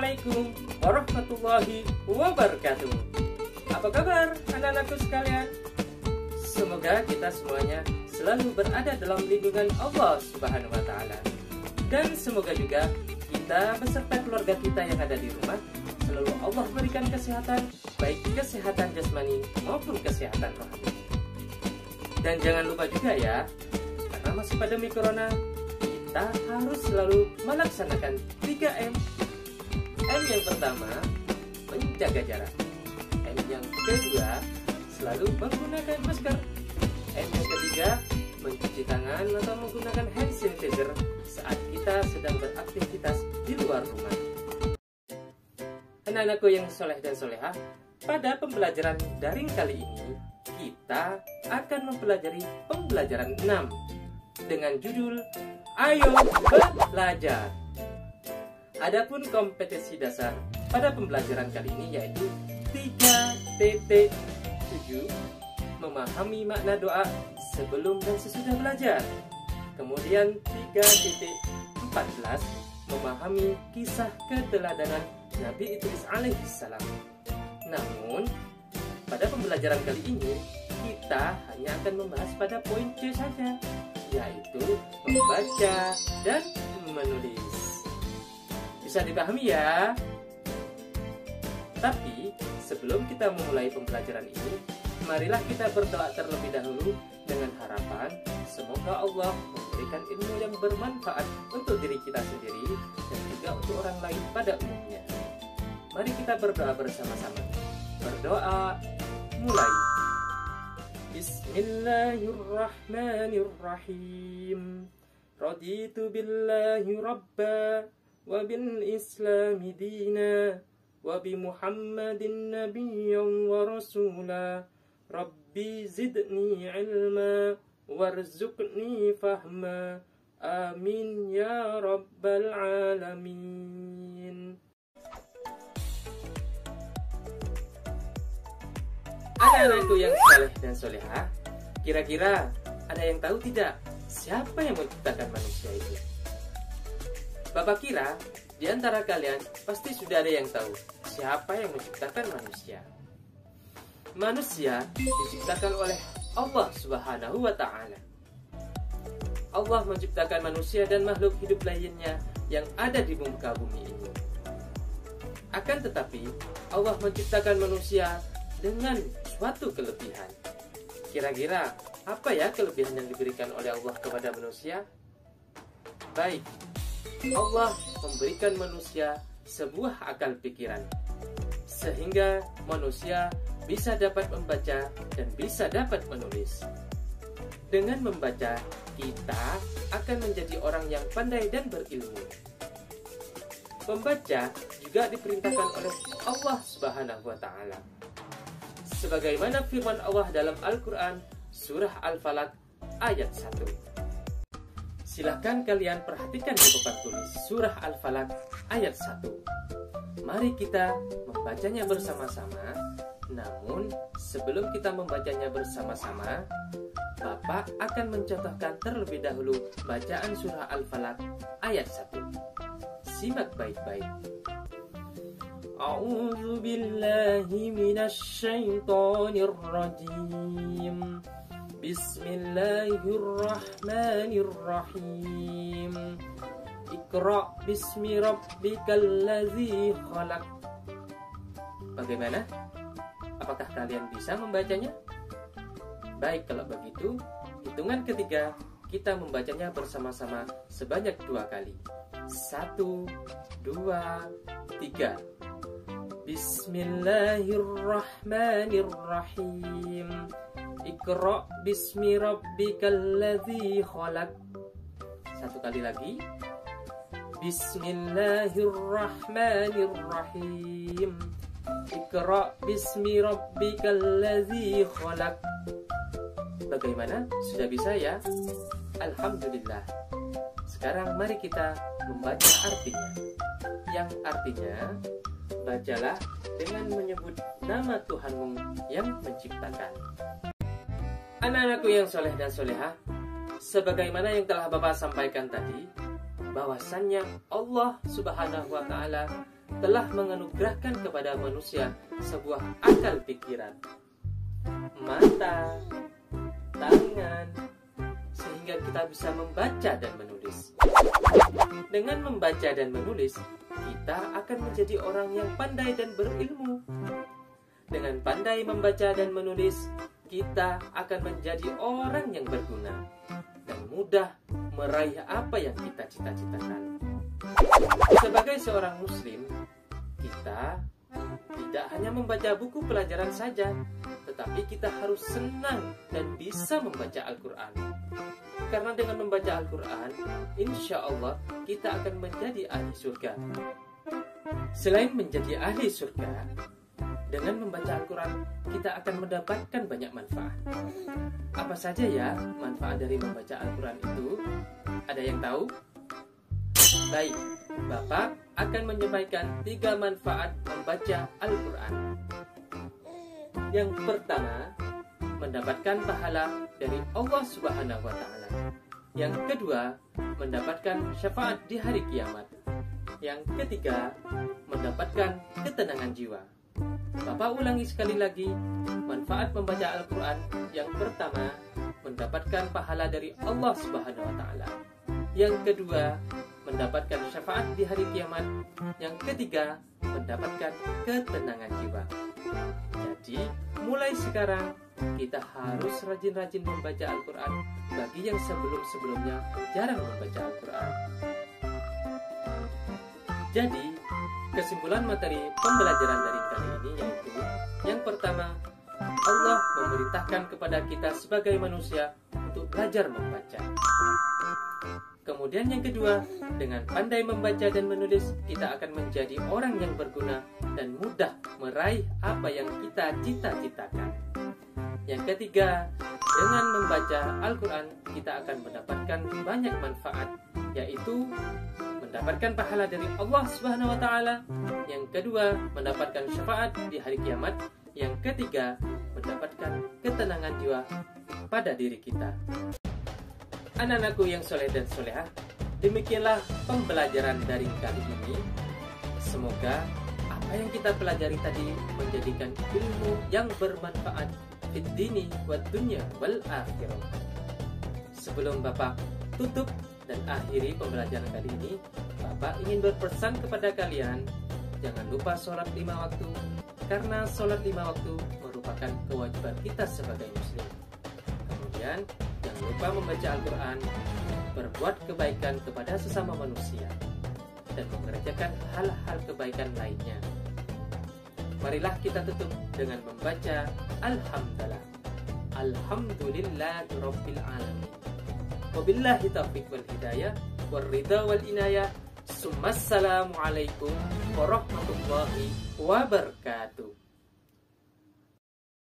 Assalamualaikum warahmatullahi wabarakatuh. Apa kabar anak-anakku sekalian? Semoga kita semuanya selalu berada dalam lindungan Allah Subhanahu wa Ta'ala. Dan semoga juga kita beserta keluarga kita yang ada di rumah selalu Allah berikan kesehatan, baik kesehatan jasmani maupun kesehatan rohani. Dan jangan lupa juga ya, karena masih pandemi corona, kita harus selalu melaksanakan 3M. M yang pertama, menjaga jarak. M yang kedua, selalu menggunakan masker. M yang ketiga, mencuci tangan atau menggunakan hand sanitizer saat kita sedang beraktivitas di luar rumah. Anak-anakku yang soleh dan solehah, pada pembelajaran daring kali ini, kita akan mempelajari pembelajaran 6 dengan judul Ayo Belajar. Adapun kompetensi dasar pada pembelajaran kali ini yaitu 3.7, memahami makna doa sebelum dan sesudah belajar. Kemudian 3.14, memahami kisah keteladanan Nabi Idris alaihissalam. Namun, pada pembelajaran kali ini kita hanya akan membahas pada poin C saja, yaitu membaca dan menulis. Bisa dipahami ya? Tapi sebelum kita memulai pembelajaran ini, marilah kita berdoa terlebih dahulu dengan harapan semoga Allah memberikan ilmu yang bermanfaat untuk diri kita sendiri dan juga untuk orang lain pada umumnya. Mari kita berdoa bersama-sama. Berdoa mulai. Bismillahirrahmanirrahim. Raditu billahi rabba wa bil islami dina wa bi muhammadin nabiyyan wa rasula. Rabbi zidni ilma warzuqni fahma. Amin ya rabbal alamin. Anak-anakku yang saleh dan solehah, kira-kira ada yang tahu tidak siapa yang menciptakan manusia itu? Bapak kira di antara kalian pasti sudah ada yang tahu siapa yang menciptakan manusia. Manusia diciptakan oleh Allah Subhanahu wa Ta'ala. Allah menciptakan manusia dan makhluk hidup lainnya yang ada di muka bumi ini. Akan tetapi Allah menciptakan manusia dengan suatu kelebihan. Kira-kira apa ya kelebihan yang diberikan oleh Allah kepada manusia? Baik, Allah memberikan manusia sebuah akal pikiran, sehingga manusia bisa dapat membaca dan bisa dapat menulis. Dengan membaca, kita akan menjadi orang yang pandai dan berilmu. Membaca juga diperintahkan oleh Allah Subhanahu wa Ta'ala. Sebagaimana firman Allah dalam Al-Quran, Surah Al-Falaq ayat 1. Silahkan kalian perhatikan di papan tulis Surah Al-Falaq ayat 1. Mari kita membacanya bersama-sama. Namun, sebelum kita membacanya bersama-sama, Bapak akan mencontohkan terlebih dahulu bacaan Surah Al-Falaq ayat 1. Simak baik-baik. A'udzu billahi minasy syaithanir rajim. Bismillahirrahmanirrahim. Iqra bismi rabbikal ladzi khalaq. Bagaimana? Apakah kalian bisa membacanya? Baik, kalau begitu, hitungan ketiga kita membacanya bersama-sama sebanyak 2 kali. 1, 2, 3. Bismillahirrahmanirrahim. Iqra bismi rabbikal ladzi khalaq. 1 kali lagi. Bismillahirrahmanirrahim. Iqra bismi rabbikal ladzi khalaq. Bagaimana? Sudah bisa ya? Alhamdulillah. Sekarang mari kita membaca artinya. Yang artinya, bacalah dengan menyebut nama Tuhanmu yang menciptakan. Anak-anakku yang soleh dan solehah, sebagaimana yang telah Bapak sampaikan tadi, bahwasannya Allah Subhanahu wa Ta'ala telah menganugerahkan kepada manusia sebuah akal pikiran, mata, tangan, sehingga kita bisa membaca dan menulis. Dengan membaca dan menulis, kita akan menjadi orang yang pandai dan berilmu. Dengan pandai membaca dan menulis, kita akan menjadi orang yang berguna dan mudah meraih apa yang kita cita-citakan. Sebagai seorang muslim, kita tidak hanya membaca buku pelajaran saja, tetapi kita harus senang dan bisa membaca Al-Quran. Karena dengan membaca Al-Quran, insya Allah kita akan menjadi ahli surga. Selain menjadi ahli surga, dengan membaca Al-Quran kita akan mendapatkan banyak manfaat. Apa saja ya manfaat dari membaca Al-Quran itu? Ada yang tahu? Baik, Bapak akan menyampaikan 3 manfaat membaca Al-Quran. Yang pertama, mendapatkan pahala dari Allah Subhanahu wa Ta'ala. Yang kedua, mendapatkan syafaat di hari kiamat. Yang ketiga, mendapatkan ketenangan jiwa. Bapak ulangi sekali lagi, manfaat membaca Al-Quran. Yang pertama, mendapatkan pahala dari Allah Subhanahu wa Ta'ala. Yang kedua, mendapatkan syafaat di hari kiamat. Yang ketiga, mendapatkan ketenangan jiwa. Jadi, mulai sekarang kita harus rajin-rajin membaca Al-Quran bagi yang sebelum-sebelumnya jarang membaca Al-Quran. Jadi, kesimpulan materi pembelajaran daring kali ini yaitu yang pertama, Allah memerintahkan kepada kita sebagai manusia untuk belajar membaca. Kemudian yang kedua, dengan pandai membaca dan menulis, kita akan menjadi orang yang berguna dan mudah meraih apa yang kita cita-citakan. Yang ketiga, dengan membaca Al-Quran, kita akan mendapatkan banyak manfaat, yaitu mendapatkan pahala dari Allah Subhanahu wa Ta'ala. Yang kedua, mendapatkan syafaat di hari kiamat. Yang ketiga, mendapatkan ketenangan jiwa pada diri kita. Anak-anakku yang soleh dan solehah, demikianlah pembelajaran daring kali ini. Semoga apa yang kita pelajari tadi menjadikan ilmu yang bermanfaat fid dini wad dunya wal akhirah. Sebelum Bapak tutup dan akhiri pembelajaran kali ini, Bapak ingin berpesan kepada kalian, jangan lupa sholat 5 waktu, karena sholat 5 waktu merupakan kewajiban kita sebagai muslim. Kemudian jangan lupa membaca Al-Quran, berbuat kebaikan kepada sesama manusia, dan mengerjakan hal-hal kebaikan lainnya. Marilah kita tutup dengan membaca Alhamdulillah. Alhamdulillahirabbil alamin. Wabillahi taufiq wal hidayah wal ridha wal inayah. Assalamualaikum warahmatullahi wabarakatuh.